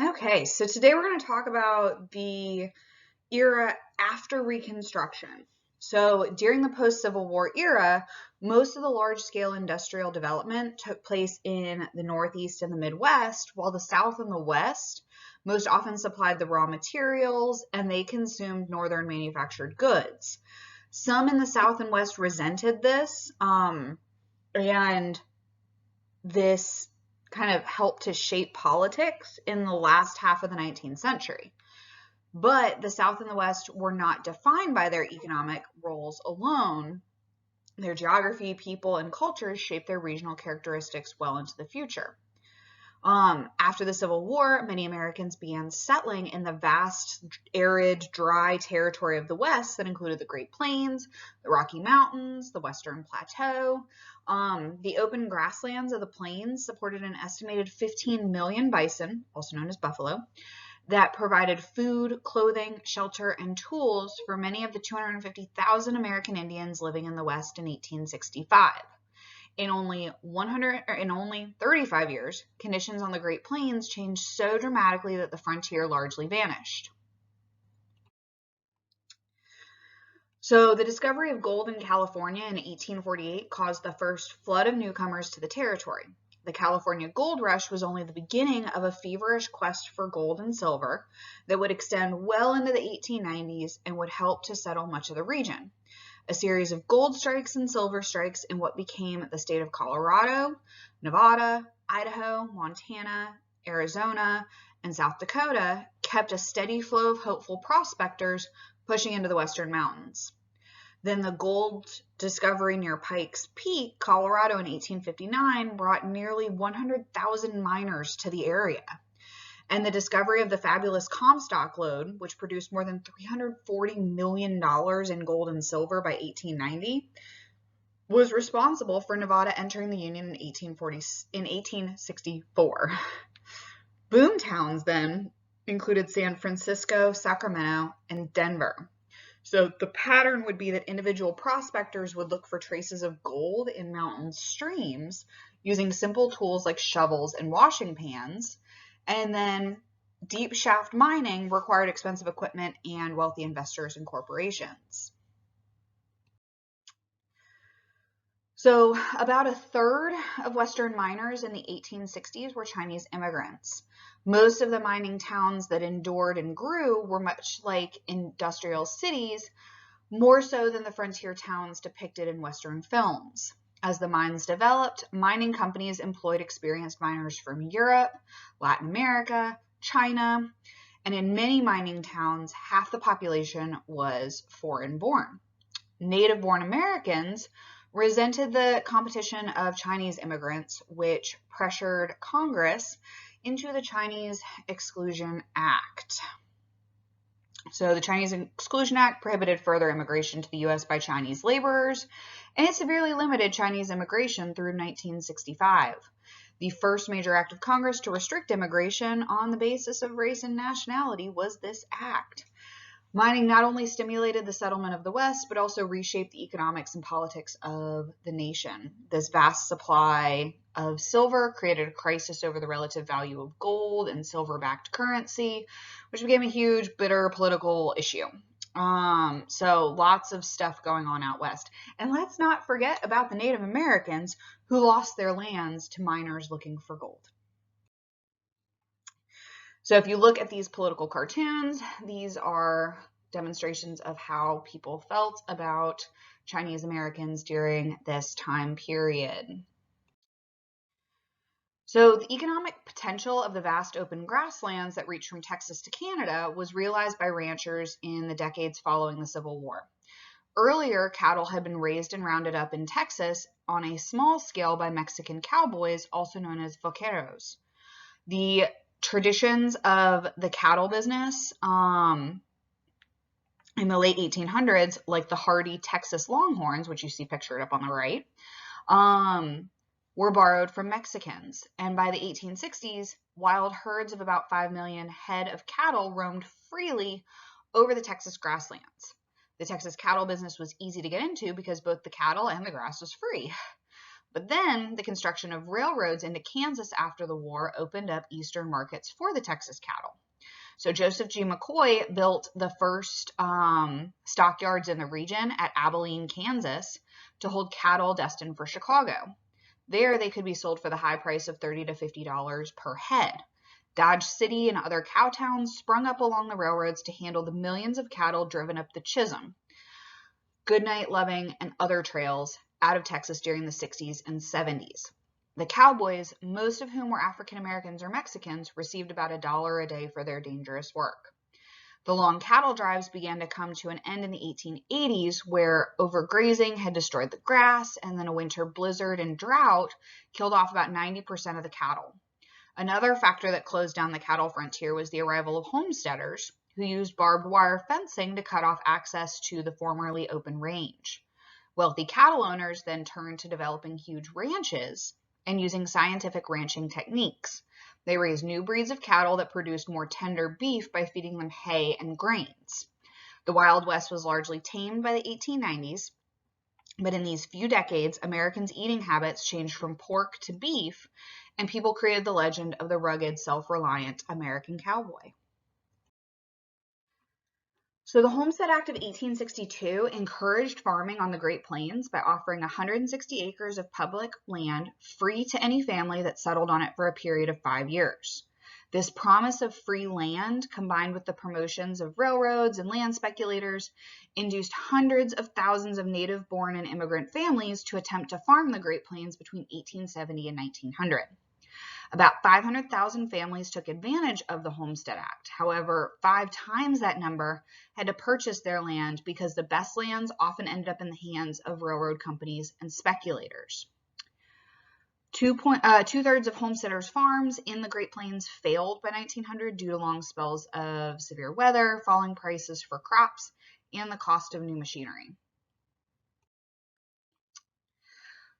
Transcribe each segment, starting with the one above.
Okay, so today we're going to talk about the era after Reconstruction. So during the post-Civil War era, most of the large-scale industrial development took place in the Northeast and the Midwest, while the South and the West most often supplied the raw materials and they consumed northern manufactured goods. Some in the South and West resented this, and this kind of helped to shape politics in the last half of the 19th century. But the South and the West were not defined by their economic roles alone. Their geography, people, and cultures shaped their regional characteristics well into the future. After the Civil War, many Americans began settling in the vast, arid, dry territory of the West that included the Great Plains, the Rocky Mountains, the Western Plateau. The open grasslands of the plains supported an estimated 15 million bison, also known as buffalo, that provided food, clothing, shelter, and tools for many of the 250,000 American Indians living in the West in 1865. In only 35 years, conditions on the Great Plains changed so dramatically that the frontier largely vanished. So the discovery of gold in California in 1848 caused the first flood of newcomers to the territory. The California gold rush was only the beginning of a feverish quest for gold and silver that would extend well into the 1890s and would help to settle much of the region. A series of gold strikes and silver strikes in what became the state of Colorado, Nevada, Idaho, Montana, Arizona, and South Dakota kept a steady flow of hopeful prospectors pushing into the western mountains. Then the gold discovery near Pikes Peak, Colorado in 1859 brought nearly 100,000 miners to the area. And the discovery of the fabulous Comstock lode, which produced more than $340 million in gold and silver by 1890, was responsible for Nevada entering the Union in 1864. Boom towns then included San Francisco, Sacramento, and Denver. So the pattern would be that individual prospectors would look for traces of gold in mountain streams using simple tools like shovels and washing pans. And then deep shaft mining required expensive equipment and wealthy investors and corporations. So about a third of Western miners in the 1860s were Chinese immigrants. Most of the mining towns that endured and grew were much like industrial cities, more so than the frontier towns depicted in Western films. As the mines developed, mining companies employed experienced miners from Europe, Latin America, China, and in many mining towns, half the population was foreign-born. Native-born Americans resented the competition of Chinese immigrants, which pressured Congress into the Chinese Exclusion Act. So the Chinese Exclusion Act prohibited further immigration to the U.S. by Chinese laborers, and it severely limited Chinese immigration through 1965. The first major act of Congress to restrict immigration on the basis of race and nationality was this act. Mining not only stimulated the settlement of the West, but also reshaped the economics and politics of the nation. This vast supply of silver created a crisis over the relative value of gold and silver-backed currency, which became a huge, bitter political issue. So lots of stuff going on out west. And let's not forget about the Native Americans who lost their lands to miners looking for gold. So if you look at these political cartoons, these are demonstrations of how people felt about Chinese Americans during this time period. So the economic potential of the vast open grasslands that reached from Texas to Canada was realized by ranchers in the decades following the Civil War. Earlier, cattle had been raised and rounded up in Texas on a small scale by Mexican cowboys, also known as vaqueros. The traditions of the cattle business in the late 1800s, like the hardy Texas Longhorns, which you see pictured up on the right, were borrowed from Mexicans. And by the 1860s, wild herds of about 5 million head of cattle roamed freely over the Texas grasslands. The Texas cattle business was easy to get into because both the cattle and the grass was free. But then the construction of railroads into Kansas after the war opened up eastern markets for the Texas cattle. So Joseph G. McCoy built the first stockyards in the region at Abilene, Kansas, to hold cattle destined for Chicago. There, they could be sold for the high price of $30 to $50 per head. Dodge City and other cow towns sprung up along the railroads to handle the millions of cattle driven up the Chisholm, Goodnight, Loving, and other trails out of Texas during the 60s and 70s. The cowboys, most of whom were African Americans or Mexicans, received about $1 a day for their dangerous work. The long cattle drives began to come to an end in the 1880s, where overgrazing had destroyed the grass, and then a winter blizzard and drought killed off about 90% of the cattle. Another factor that closed down the cattle frontier was the arrival of homesteaders, who used barbed wire fencing to cut off access to the formerly open range. Wealthy cattle owners then turned to developing huge ranches and using scientific ranching techniques. They raised new breeds of cattle that produced more tender beef by feeding them hay and grains. The Wild West was largely tamed by the 1890s, but in these few decades, Americans' eating habits changed from pork to beef, and people created the legend of the rugged, self-reliant American cowboy. So the Homestead Act of 1862 encouraged farming on the Great Plains by offering 160 acres of public land free to any family that settled on it for a period of 5 years. This promise of free land, combined with the promotions of railroads and land speculators, induced hundreds of thousands of native-born and immigrant families to attempt to farm the Great Plains between 1870 and 1900. About 500,000 families took advantage of the Homestead Act. However, 5 times that number had to purchase their land because the best lands often ended up in the hands of railroad companies and speculators. Two-thirds of homesteaders' farms in the Great Plains failed by 1900 due to long spells of severe weather, falling prices for crops, and the cost of new machinery.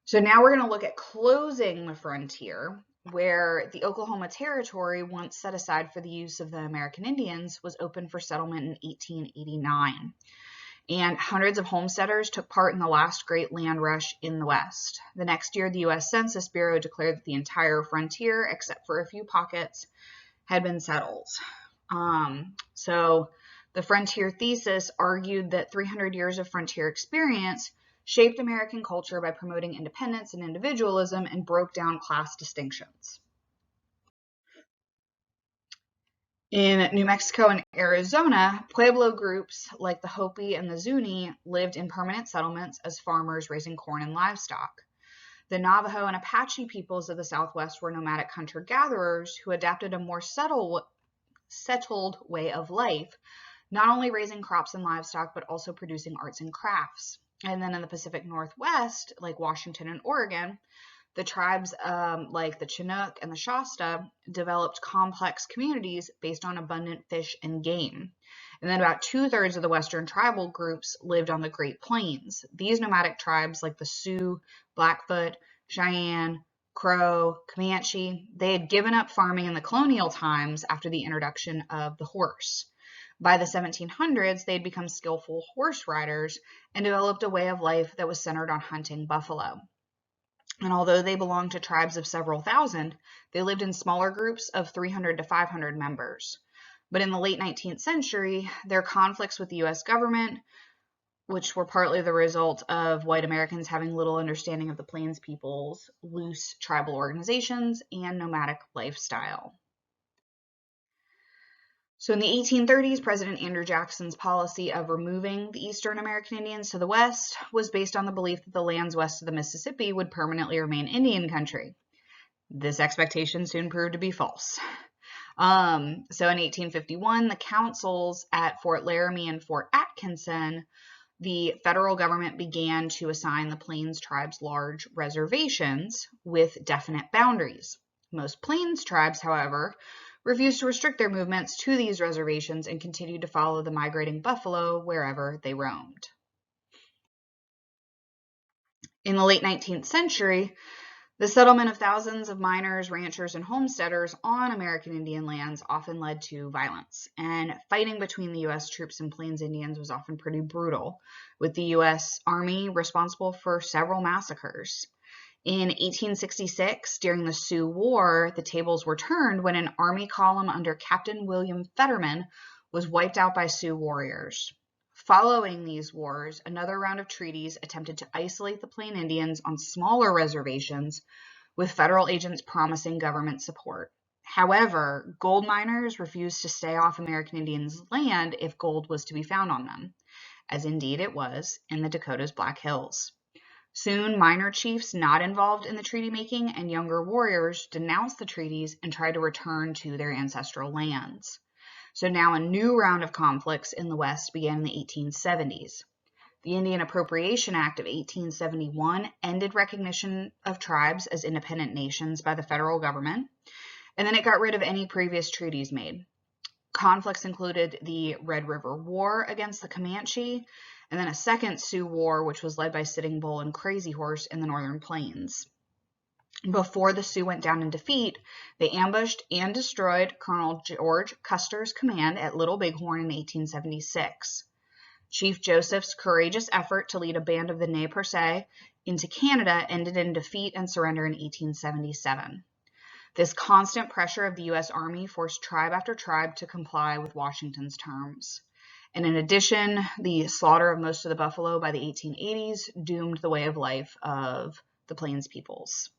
So now we're going to look at closing the frontier, where the Oklahoma Territory, once set aside for the use of the American Indians, was opened for settlement in 1889. And hundreds of homesteaders took part in the last great land rush in the West. The next year, the U.S. Census Bureau declared that the entire frontier, except for a few pockets, had been settled. So the frontier thesis argued that 300 years of frontier experience shaped American culture by promoting independence and individualism and broke down class distinctions. In New Mexico and Arizona, Pueblo groups like the Hopi and the Zuni lived in permanent settlements as farmers raising corn and livestock. The Navajo and Apache peoples of the Southwest were nomadic hunter-gatherers who adapted a more settled way of life, not only raising crops and livestock, but also producing arts and crafts. And then in the Pacific Northwest, like Washington and Oregon, the tribes like the Chinook and the Shasta developed complex communities based on abundant fish and game. And then about 2/3 of the Western tribal groups lived on the Great Plains. These nomadic tribes like the Sioux, Blackfoot, Cheyenne, Crow, Comanche, they had given up farming in the colonial times after the introduction of the horse. By the 1700s, they had become skillful horse riders and developed a way of life that was centered on hunting buffalo. And although they belonged to tribes of several thousand, they lived in smaller groups of 300 to 500 members. But in the late 19th century, their conflicts with the U.S. government, which were partly the result of white Americans having little understanding of the Plains people's loose tribal organizations and nomadic lifestyle. So in the 1830s, President Andrew Jackson's policy of removing the Eastern American Indians to the West was based on the belief that the lands west of the Mississippi would permanently remain Indian country. This expectation soon proved to be false. So in 1851, the councils at Fort Laramie and Fort Atkinson, the federal government began to assign the Plains tribes large reservations with definite boundaries. Most Plains tribes, however, refused to restrict their movements to these reservations and continued to follow the migrating buffalo wherever they roamed. In the late 19th century, the settlement of thousands of miners, ranchers, and homesteaders on American Indian lands often led to violence, and fighting between the U.S. troops and Plains Indians was often pretty brutal, with the U.S. Army responsible for several massacres. In 1866, during the Sioux War, the tables were turned when an army column under Captain William Fetterman was wiped out by Sioux warriors. Following these wars, another round of treaties attempted to isolate the Plain Indians on smaller reservations, with federal agents promising government support. However, gold miners refused to stay off American Indians' land if gold was to be found on them, as indeed it was in the Dakota's Black Hills. Soon, minor chiefs not involved in the treaty making and younger warriors denounced the treaties and tried to return to their ancestral lands. So now a new round of conflicts in the West began in the 1870s. The Indian Appropriation Act of 1871 ended recognition of tribes as independent nations by the federal government, and then it got rid of any previous treaties made. Conflicts included the Red River War against the Comanche, and then a second Sioux War, which was led by Sitting Bull and Crazy Horse in the Northern Plains. Before the Sioux went down in defeat, they ambushed and destroyed Colonel George Custer's command at Little Bighorn in 1876. Chief Joseph's courageous effort to lead a band of the Nez Perce into Canada ended in defeat and surrender in 1877. This constant pressure of the U.S. Army forced tribe after tribe to comply with Washington's terms. And in addition, the slaughter of most of the buffalo by the 1880s doomed the way of life of the Plains peoples.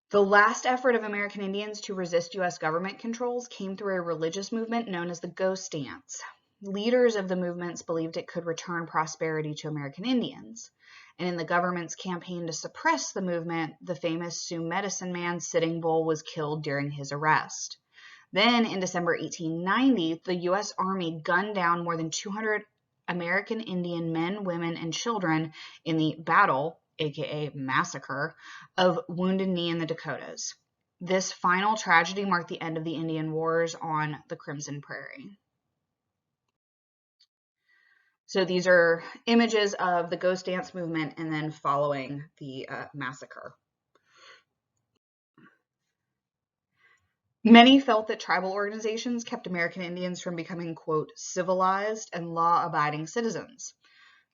The last effort of American Indians to resist U.S. government controls came through a religious movement known as the Ghost Dance. Leaders of the movements believed it could return prosperity to American Indians. And in the government's campaign to suppress the movement, the famous Sioux medicine man Sitting Bull was killed during his arrest. Then, in December 1890, the U.S. Army gunned down more than 200 American Indian men, women, and children in the battle, aka massacre, of Wounded Knee in the Dakotas. This final tragedy marked the end of the Indian Wars on the Crimson Prairie. So these are images of the Ghost Dance movement and then following the massacre. Many felt that tribal organizations kept American Indians from becoming, quote, civilized and law-abiding citizens.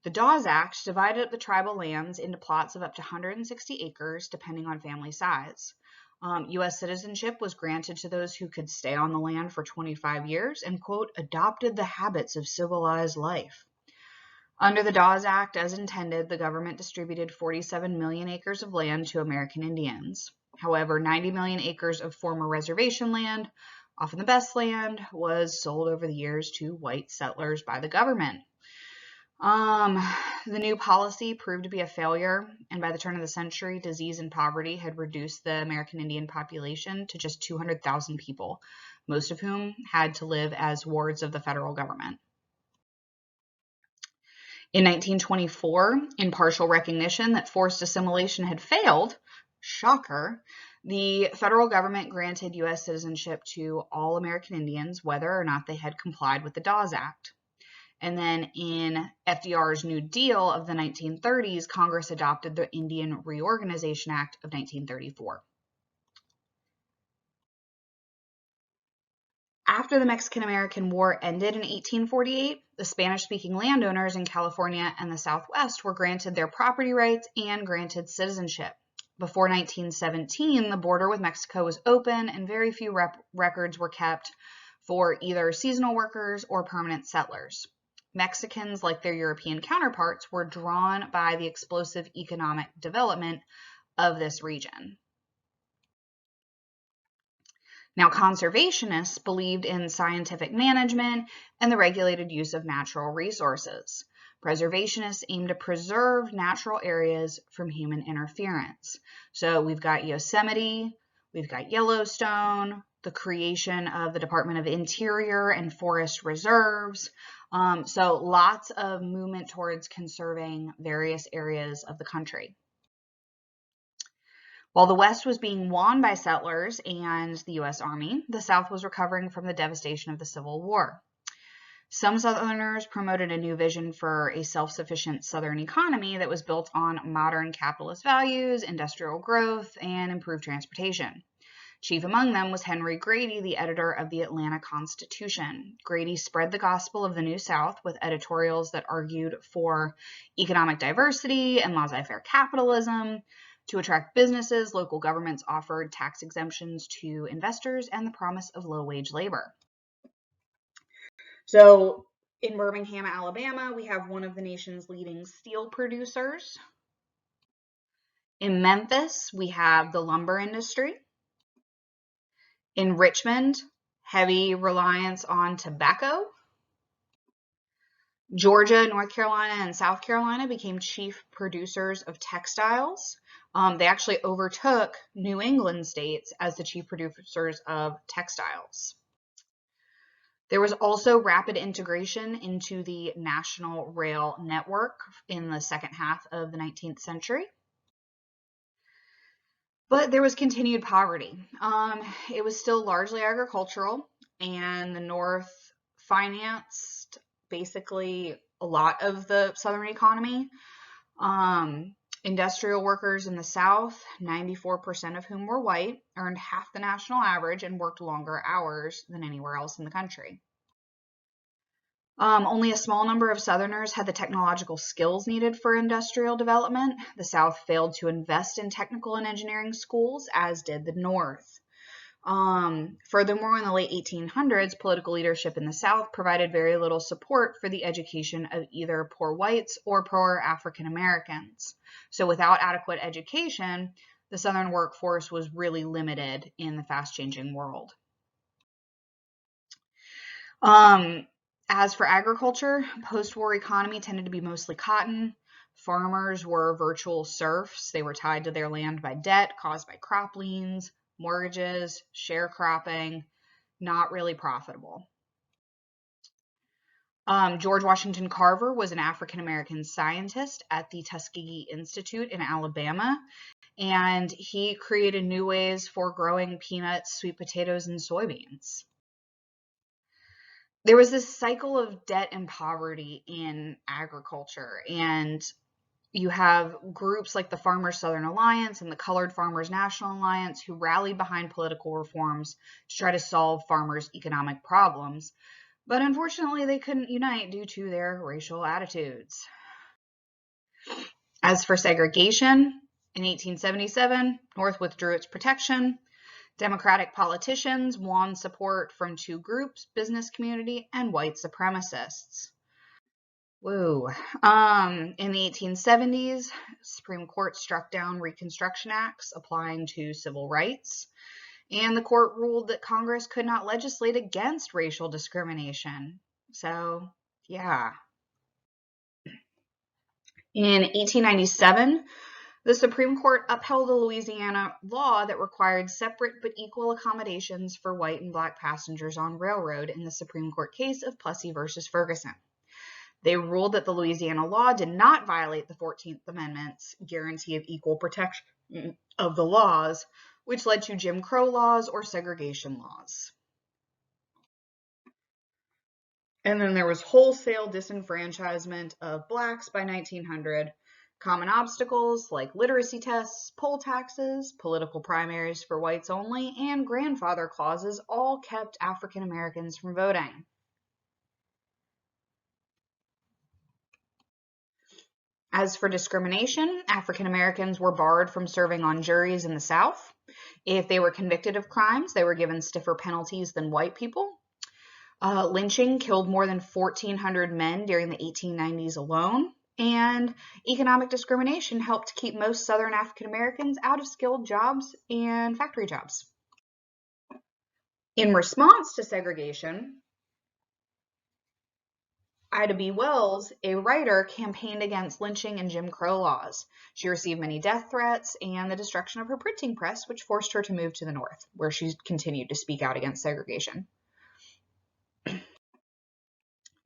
The Dawes Act divided up the tribal lands into plots of up to 160 acres, depending on family size. U.S. citizenship was granted to those who could stay on the land for 25 years and, quote, adopted the habits of civilized life. Under the Dawes Act, as intended, the government distributed 47 million acres of land to American Indians. However, 90 million acres of former reservation land, often the best land, was sold over the years to white settlers by the government. The new policy proved to be a failure, and by the turn of the century, disease and poverty had reduced the American Indian population to just 200,000 people, most of whom had to live as wards of the federal government. In 1924, in partial recognition that forced assimilation had failed, shocker, the federal government granted U.S. citizenship to all American Indians, whether or not they had complied with the Dawes Act. And then in FDR's New Deal of the 1930s, Congress adopted the Indian Reorganization Act of 1934. After the Mexican-American War ended in 1848, the Spanish-speaking landowners in California and the Southwest were granted their property rights and granted citizenship. Before 1917, the border with Mexico was open and very few records were kept for either seasonal workers or permanent settlers. Mexicans, like their European counterparts, were drawn by the explosive economic development of this region. Now, conservationists believed in scientific management and the regulated use of natural resources. Preservationists aim to preserve natural areas from human interference. So we've got Yosemite, we've got Yellowstone, the creation of the Department of Interior and forest reserves. So lots of movement towards conserving various areas of the country. While the West was being won by settlers and the U.S. Army, the South was recovering from the devastation of the Civil War. Some Southerners promoted a new vision for a self-sufficient Southern economy that was built on modern capitalist values, industrial growth, and improved transportation. Chief among them was Henry Grady, the editor of the Atlanta Constitution. Grady spread the gospel of the New South with editorials that argued for economic diversity and laissez-faire capitalism. To attract businesses, local governments offered tax exemptions to investors and the promise of low-wage labor. So in Birmingham, Alabama, we have one of the nation's leading steel producers. In Memphis, we have the lumber industry. In Richmond, heavy reliance on tobacco. Georgia, North Carolina, and South Carolina became chief producers of textiles. They actually overtook New England states as the chief producers of textiles. There was also rapid integration into the national rail network in the second half of the 19th century. But there was continued poverty. It was still largely agricultural, and the North financed basically a lot of the Southern economy. Industrial workers in the South, 94% of whom were white, earned half the national average and worked longer hours than anywhere else in the country. Only a small number of Southerners had the technological skills needed for industrial development. The South failed to invest in technical and engineering schools, as did the North. Furthermore, in the late 1800s, political leadership in the South provided very little support for the education of either poor whites or poor African Americans. So without adequate education, the Southern workforce was really limited in the fast-changing world. As for agriculture, post-war economy tended to be mostly cotton. Farmers were virtual serfs. They were tied to their land by debt caused by crop liens, mortgages, sharecropping, not really profitable. George Washington Carver was an African-American scientist at the Tuskegee Institute in Alabama, and he created new ways for growing peanuts, sweet potatoes, and soybeans. There was this cycle of debt and poverty in agriculture, and you have groups like the Farmers Southern Alliance and the Colored Farmers National Alliance who rallied behind political reforms to try to solve farmers' economic problems. But unfortunately, they couldn't unite due to their racial attitudes. As for segregation, in 1877, North withdrew its protection. Democratic politicians won support from two groups, business community and white supremacists. Woo. In the 1870s, Supreme Court struck down Reconstruction Acts applying to civil rights, and the court ruled that Congress could not legislate against racial discrimination. So, yeah. In 1897, the Supreme Court upheld a Louisiana law that required separate but equal accommodations for white and black passengers on railroad in the Supreme Court case of Plessy versus Ferguson. They ruled that the Louisiana law did not violate the 14th Amendment's guarantee of equal protection of the laws, which led to Jim Crow laws or segregation laws. And then there was wholesale disenfranchisement of blacks by 1900. Common obstacles like literacy tests, poll taxes, political primaries for whites only, and grandfather clauses all kept African Americans from voting. As for discrimination, African Americans were barred from serving on juries in the South. If they were convicted of crimes, they were given stiffer penalties than white people. Lynching killed more than 1,400 men during the 1890s alone. And economic discrimination helped keep most Southern African Americans out of skilled jobs and factory jobs. In response to segregation, Ida B. Wells, a writer, campaigned against lynching and Jim Crow laws. She received many death threats and the destruction of her printing press, which forced her to move to the North, where she continued to speak out against segregation.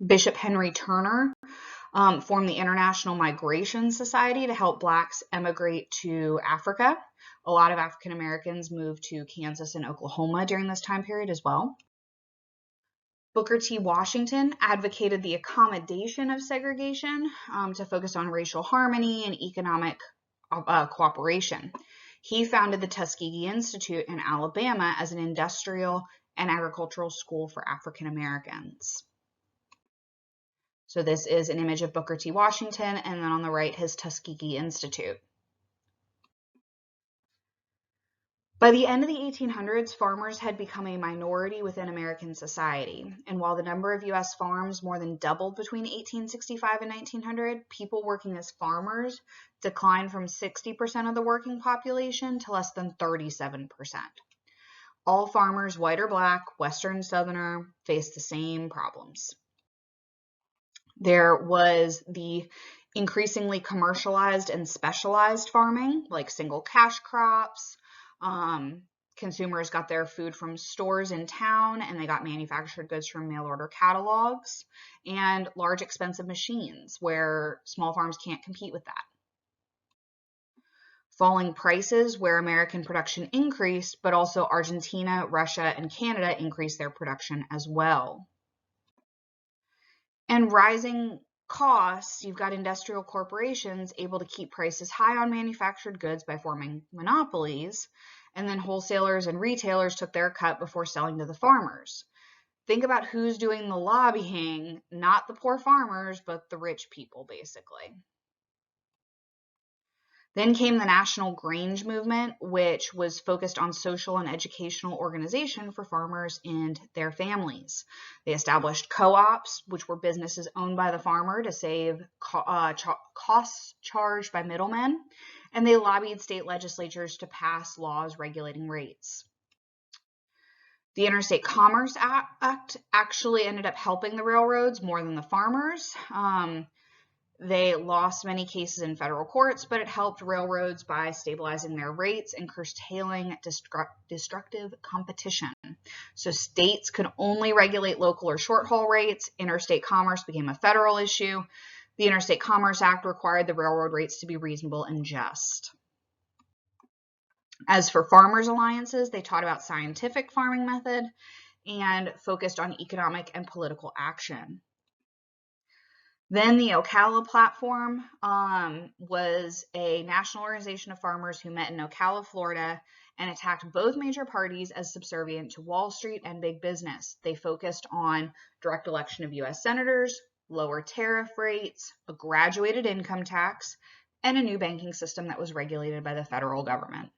Bishop Henry Turner formed the International Migration Society to help blacks emigrate to Africa. A lot of African Americans moved to Kansas and Oklahoma during this time period as well. Booker T. Washington advocated the accommodation of segregation to focus on racial harmony and economic cooperation. He founded the Tuskegee Institute in Alabama as an industrial and agricultural school for African Americans. So this is an image of Booker T. Washington, and then on the right, his Tuskegee Institute. By the end of the 1800s, farmers had become a minority within American society, and while the number of U.S. farms more than doubled between 1865 and 1900, people working as farmers declined from 60% of the working population to less than 37%. All farmers, white or black, Western, Southerner, faced the same problems. There was the increasingly commercialized and specialized farming, like single cash crops. Consumers got their food from stores in town, and they got manufactured goods from mail order catalogs, and large expensive machines where small farms can't compete with that. Falling prices where American production increased, but also Argentina, Russia, and Canada increased their production as well. And rising costs, you've got industrial corporations able to keep prices high on manufactured goods by forming monopolies, and then wholesalers and retailers took their cut before selling to the farmers. Think about who's doing the lobbying, not the poor farmers, but the rich people, basically. Then came the National Grange Movement, which was focused on social and educational organization for farmers and their families. They established co-ops, which were businesses owned by the farmer to save costs charged by middlemen, and they lobbied state legislatures to pass laws regulating rates. The Interstate Commerce Act actually ended up helping the railroads more than the farmers. They lost many cases in federal courts, but it helped railroads by stabilizing their rates and curtailing destructive competition. So states could only regulate local or short-haul rates. Interstate commerce became a federal issue. The Interstate Commerce Act required the railroad rates to be reasonable and just. As for farmers' alliances, they taught about scientific farming method and focused on economic and political action. Then the Ocala Platform was a national organization of farmers who met in Ocala, Florida, and attacked both major parties as subservient to Wall Street and big business. They focused on direct election of U.S. senators, lower tariff rates, a graduated income tax, and a new banking system that was regulated by the federal government.